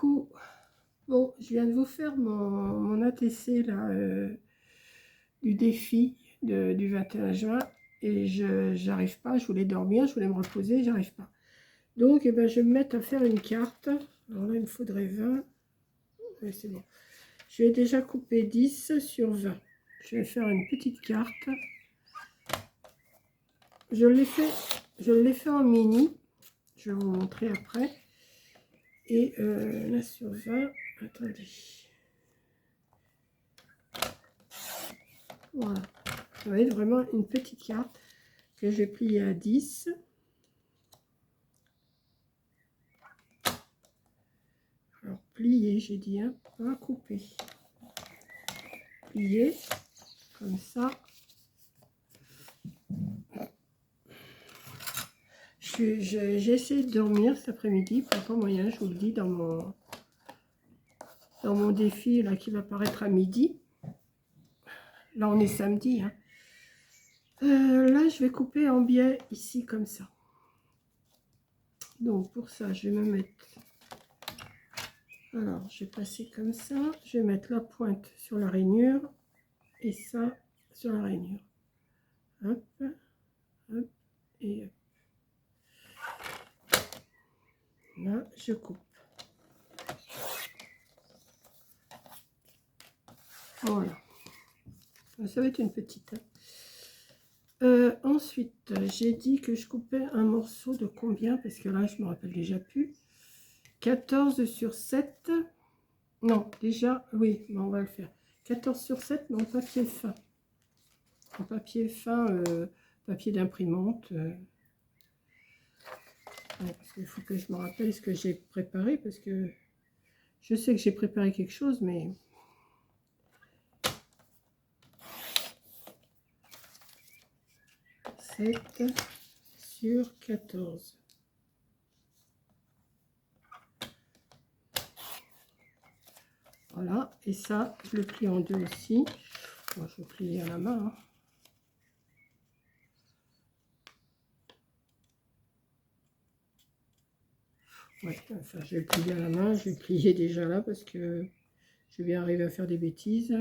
coup, bon, je viens de vous faire mon ATC là, du défi du 21 juin. Et j'arrive pas, je voulais dormir, je voulais me reposer, j'arrive pas. Donc, eh ben, je vais me mettre à faire une carte. Alors là, il me faudrait 20. Oui, c'est bon. Je vais déjà couper 10 sur 20. Je vais faire une petite carte. Je l'ai fait en mini. Je vais vous montrer après. Et là, sur 20, attendez. Voilà. Ça va être vraiment une petite carte que je vais plier à 10. Alors, plier, j'ai dit, hein, pas couper. Plier, comme ça. J'ai essayé de dormir cet après-midi, pas moyen, je vous le dis, dans mon défi là qui va paraître à midi. Là, on est samedi. Hein. Là, je vais couper en biais ici, comme ça. Donc, pour ça, je vais me mettre... Alors, je vais passer comme ça. Je vais mettre la pointe sur la rainure et ça sur la rainure. Hop, hop et hop. Là, je coupe. Voilà. Ça va être une petite. Ensuite, j'ai dit que je coupais un morceau de combien? Parce que là, je me rappelle déjà plus. 14 sur 7. Non, déjà, oui, on va le faire. 14 sur 7, mais en papier fin. En papier fin, papier d'imprimante. Ouais, parce qu'il faut que je me rappelle ce que j'ai préparé, parce que je sais que j'ai préparé quelque chose, mais... sur 14. Voilà, et ça, je le plie en deux aussi. Bon, je vais plier à la main. Hein. Ouais, enfin, je vais le plier à la main. Je vais plier déjà là parce que je vais bien arriver à faire des bêtises.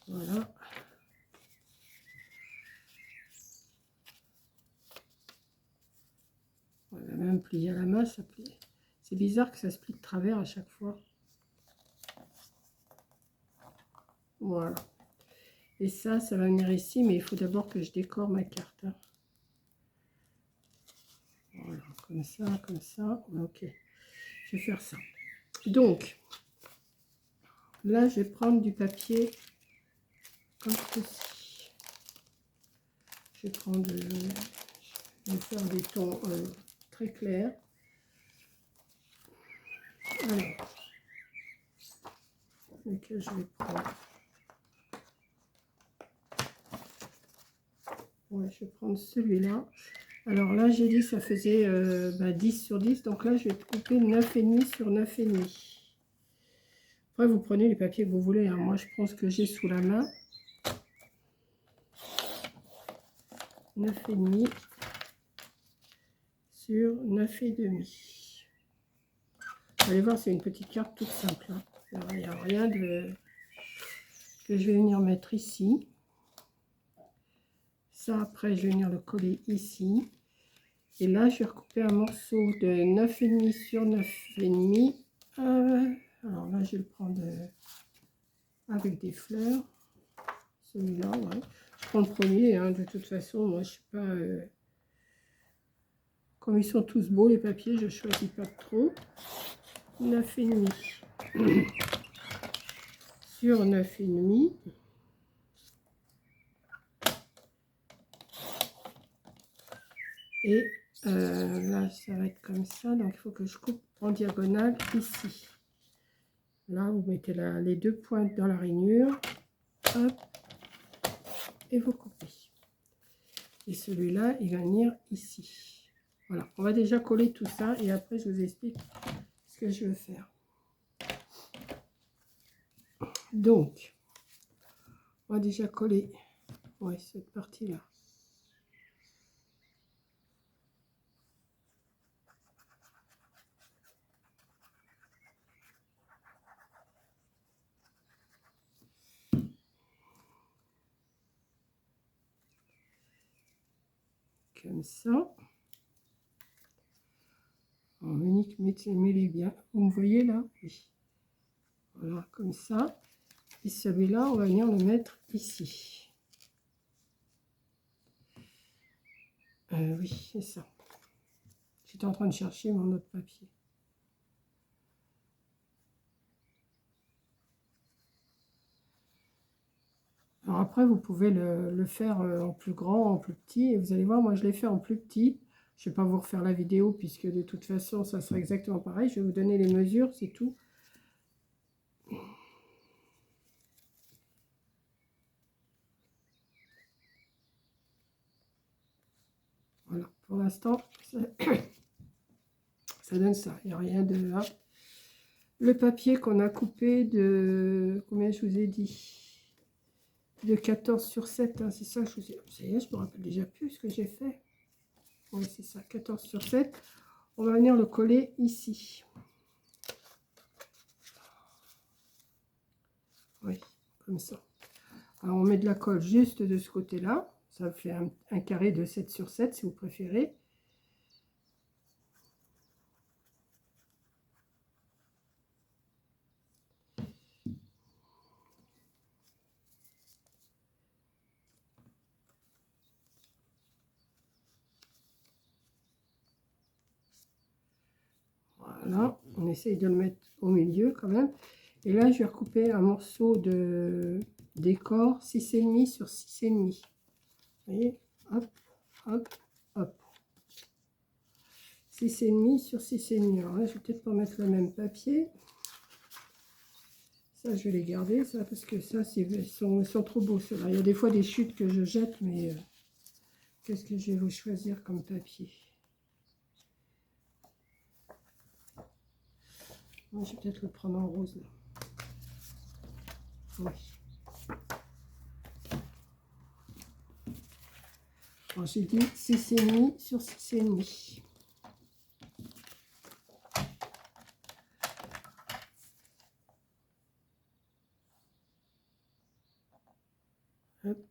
Voilà. On va même plier à la main, ça plie. C'est bizarre que ça se plie de travers à chaque fois. Voilà. Et ça va venir ici, mais il faut d'abord que je décore ma carte. Hein. Voilà, comme ça, comme ça. Ok, je vais faire ça. Donc, là, je vais prendre du papier comme ceci. Je vais prendre, je vais faire des tons très clairs. Alors, lequel je vais prendre? Ouais, je vais prendre celui-là. Alors là, j'ai dit ça faisait 10 sur 10. Donc là, je vais couper 9,5 sur 9,5. Après, vous prenez les papiers que vous voulez. Hein. Moi, je prends ce que j'ai sous la main. 9,5 sur 9,5. Vous allez voir, c'est une petite carte toute simple. Hein. Il n'y a rien de... que je vais venir mettre ici. Ça, après, je vais venir le coller ici. Et là, je vais recouper un morceau de 9,5 sur 9,5. Alors là, je vais le prendre avec des fleurs. Celui-là, ouais. Je prends le premier, hein, de toute façon. Moi, je sais pas... comme ils sont tous beaux, les papiers, je ne choisis pas trop. 9,5 sur 9,5. Et là, ça va être comme ça. Donc, il faut que je coupe en diagonale ici. Là, vous mettez les deux pointes dans la rainure. Hop. Et vous coupez. Et celui-là, il va venir ici. Voilà. On va déjà coller tout ça. Et après, je vous explique ce que je veux faire. Donc, on va déjà coller cette partie-là. comme ça. Monique, mettez-les bien. Vous me voyez là? Oui. Voilà, comme ça. Et celui-là, on va venir le mettre ici. Oui, c'est ça. J'étais en train de chercher mon autre papier. Alors après, vous pouvez le faire en plus grand, en plus petit. Et vous allez voir, moi je l'ai fait en plus petit. Je ne vais pas vous refaire la vidéo puisque de toute façon, ça sera exactement pareil. Je vais vous donner les mesures, c'est tout. Voilà, pour l'instant, ça donne ça. Il n'y a rien de là. Le papier qu'on a coupé de... Combien je vous ai dit? De 14 sur 7, hein, c'est ça que je vous ai... Ça y est, je me rappelle déjà plus ce que j'ai fait. Oui, c'est ça, 14 sur 7. On va venir le coller ici. Oui, comme ça. Alors, on met de la colle juste de ce côté-là. Ça fait un carré de 7 sur 7, si vous préférez. Voilà, on essaye de le mettre au milieu quand même. Et là, je vais recouper un morceau de décor 6,5 sur 6,5. Vous voyez, hop, hop, hop. 6,5 sur 6,5. Alors là, je vais peut-être pas mettre le même papier. Ça, je vais les garder, ça, parce que ça, ils sont trop beaux, ceux-là. Il y a des fois des chutes que je jette, mais qu'est-ce que je vais vous choisir comme papier? Moi, je vais peut-être le prendre en rose, là. Oui. Alors, j'ai dit 6,5 sur 6,5. Hop.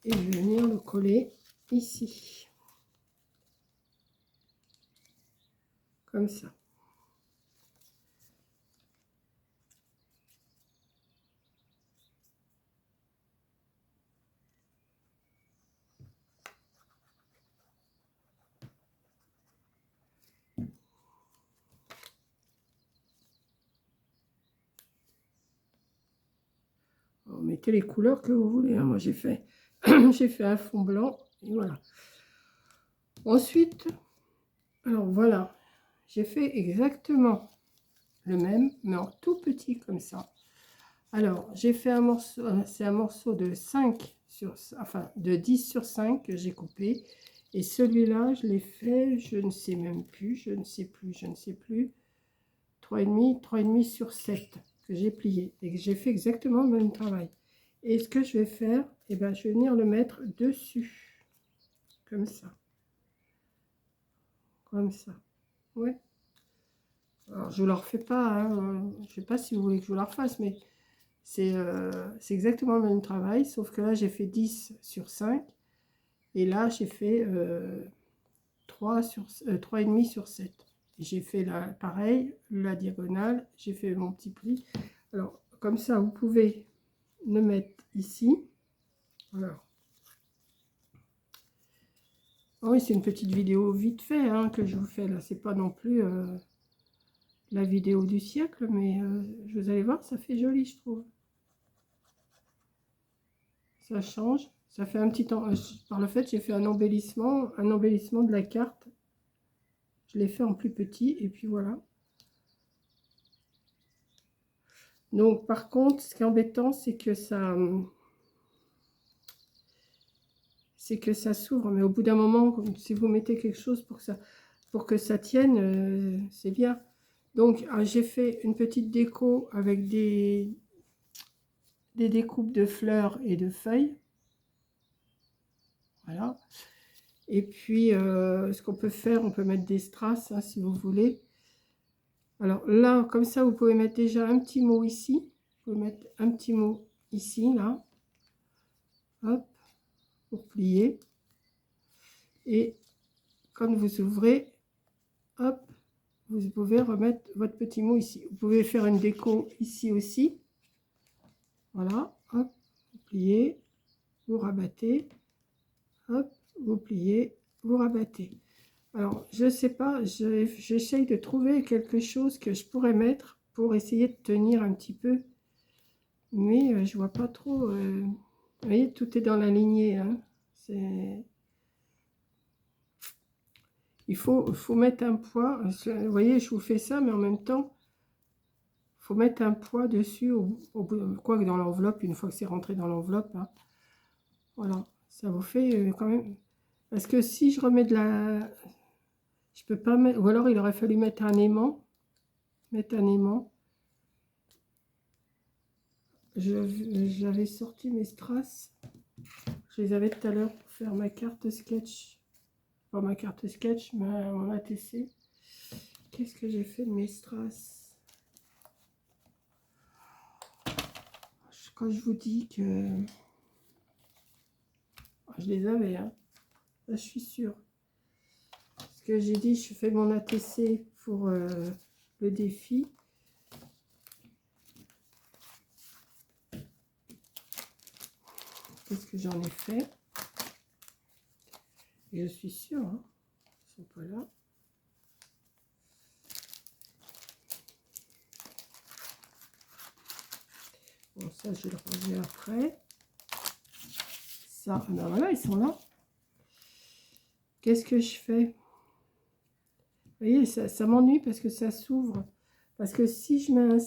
Et je vais venir le coller ici. Comme ça. Alors, mettez les couleurs que vous voulez, hein. Moi, j'ai fait, j'ai fait un fond blanc. Et voilà. Ensuite, alors voilà. J'ai fait exactement le même, mais en tout petit comme ça. Alors, j'ai fait un morceau, c'est un morceau de 5 sur, enfin, de 10 sur 5 que j'ai coupé. Et celui-là, je l'ai fait, je ne sais même plus, je ne sais plus, 3,5 sur 7 que j'ai plié. Et que j'ai fait exactement le même travail. Et ce que je vais faire, eh ben, je vais venir le mettre dessus. Comme ça. Comme ça. Ouais. Alors, je ne le refais pas, hein. Je ne sais pas si vous voulez que je vous la refasse, mais c'est exactement le même travail, sauf que là, j'ai fait 10 sur 5. Et là, j'ai fait 3,5 sur 7. J'ai fait pareil, la diagonale, j'ai fait mon petit pli. Alors, comme ça, vous pouvez le mettre ici. Alors, oui, c'est une petite vidéo vite fait, hein, que je vous fais là. C'est pas non plus la vidéo du siècle, mais vous allez voir, ça fait joli, je trouve. Ça change. Ça fait un petit temps. Par le fait, j'ai fait un embellissement de la carte. Je l'ai fait en plus petit, et puis voilà. Donc, par contre, ce qui est embêtant, c'est que ça s'ouvre. Mais au bout d'un moment, si vous mettez quelque chose pour que ça tienne, c'est bien. Donc, j'ai fait une petite déco avec des découpes de fleurs et de feuilles. Voilà. Et puis, ce qu'on peut faire, on peut mettre des strass, hein, si vous voulez. Alors là, comme ça, vous pouvez mettre déjà un petit mot ici. Vous pouvez mettre un petit mot ici, là. Hop, pour plier. Et quand vous ouvrez, hop, vous pouvez remettre votre petit mot ici. Vous pouvez faire une déco ici aussi. Voilà, hop, vous pliez, vous rabattez. Hop, vous pliez, vous rabattez. Alors, je sais pas, j'essaye de trouver quelque chose que je pourrais mettre pour essayer de tenir un petit peu. Mais je vois pas trop. Vous voyez, tout est dans la lignée. Hein. Il faut mettre un poids. Vous voyez, je vous fais ça, mais en même temps, il faut mettre un poids dessus, quoi que dans l'enveloppe, une fois que c'est rentré dans l'enveloppe. Hein. Voilà, ça vous fait quand même. Parce que si je remets de la... Je peux pas mettre... Ou alors il aurait fallu mettre un aimant. Mettre un aimant. J'avais sorti mes strass. Je les avais tout à l'heure pour faire ma carte sketch. Pas ma carte sketch, mon ATC. Qu'est-ce que j'ai fait de mes strass? Quand je vous dis que... Je les avais, hein. Là, je suis sûre. Parce que j'ai dit, je fais mon ATC pour le défi. Qu'est-ce que j'en ai fait? Et je suis sûre, hein, ils ne sont pas là. Bon, ça, je vais le ranger après. Ça, ben voilà, ils sont là. Qu'est-ce que je fais? Vous voyez, ça m'ennuie parce que ça s'ouvre. Parce que si je mets un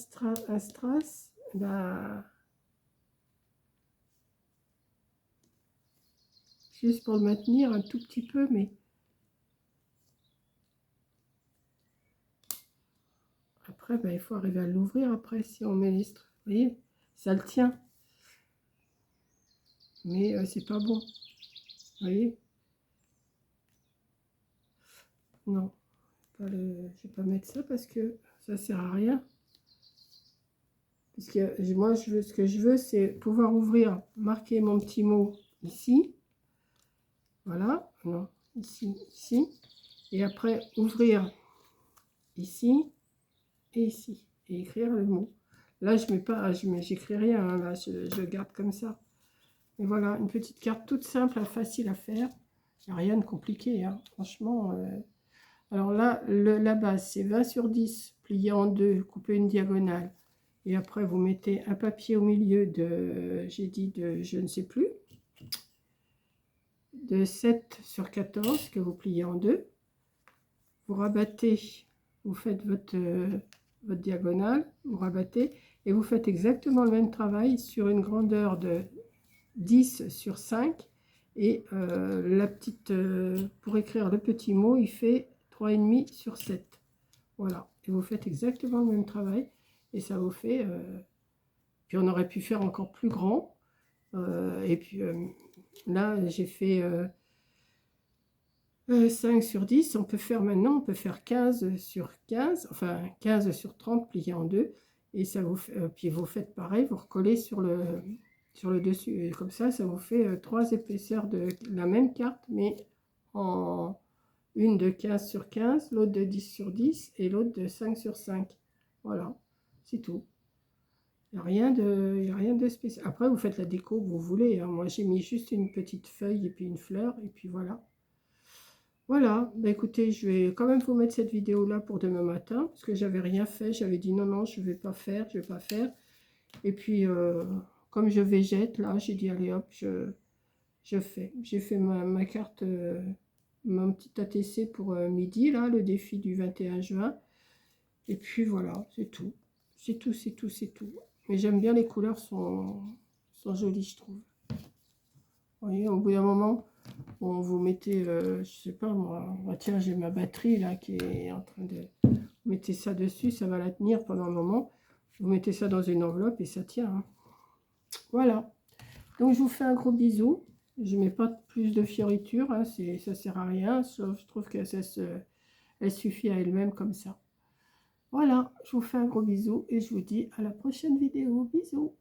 strass, ben, juste pour le maintenir un tout petit peu, mais après, ben, il faut arriver à l'ouvrir après si on met les strass. Vous voyez, ça le tient. Mais c'est pas bon. Vous voyez? Non, je vais pas mettre ça parce que ça sert à rien. Parce que moi, ce que je veux, c'est pouvoir ouvrir, marquer mon petit mot ici. Voilà, non, ici, ici. Et après, ouvrir ici et ici. Et écrire le mot. Là, je mets pas, j'écris rien, hein, là, je le garde comme ça. Et voilà, une petite carte toute simple, facile à faire. Il n'y a rien de compliqué, hein, franchement. Alors là, la base, c'est 20 sur 10, plié en deux, couper une diagonale. Et après, vous mettez un papier au milieu de, j'ai dit de, je ne sais plus, de 7 sur 14 que vous pliez en deux. Vous rabattez, vous faites votre diagonale, vous rabattez, et vous faites exactement le même travail sur une grandeur de 10 sur 5. Et la petite, pour écrire le petit mot, il fait 3,5 sur 7. Voilà, et vous faites exactement le même travail. Et ça vous fait... puis on aurait pu faire encore plus grand. Et puis là, j'ai fait 5 sur 10. On peut faire maintenant, on peut faire 15 sur 15. Enfin, 15 sur 30 plié en deux. Et ça vous fait... puis vous faites pareil, vous recollez sur le dessus. Et comme ça vous fait 3 épaisseurs de la même carte, mais en... Une de 15 sur 15, l'autre de 10 sur 10 et l'autre de 5 sur 5. Voilà, c'est tout. Il n'y a rien de spécial. Après, vous faites la déco que vous voulez. Hein. Moi, j'ai mis juste une petite feuille et puis une fleur. Et puis voilà. Voilà. Bah, écoutez, je vais quand même vous mettre cette vidéo-là pour demain matin. Parce que j'avais rien fait. J'avais dit non, non, je ne vais pas faire. Je vais pas faire. Et puis, comme je végète, là, j'ai dit allez hop, je fais. J'ai fait ma carte... mon petit ATC pour midi, là, le défi du 21 juin. Et puis voilà, c'est tout. C'est tout, c'est tout, c'est tout. Mais j'aime bien, les couleurs sont jolies, je trouve. Vous voyez, au bout d'un moment, bon, vous mettez, je sais pas moi, tiens, j'ai ma batterie là qui est en train de... Vous mettez ça dessus, ça va la tenir pendant un moment. Vous mettez ça dans une enveloppe et ça tient. Hein. Voilà. Donc, je vous fais un gros bisou. Je ne mets pas plus de fioritures, hein, ça sert à rien. Sauf, je trouve que elle suffit à elle-même comme ça. Voilà, je vous fais un gros bisou et je vous dis à la prochaine vidéo. Bisous.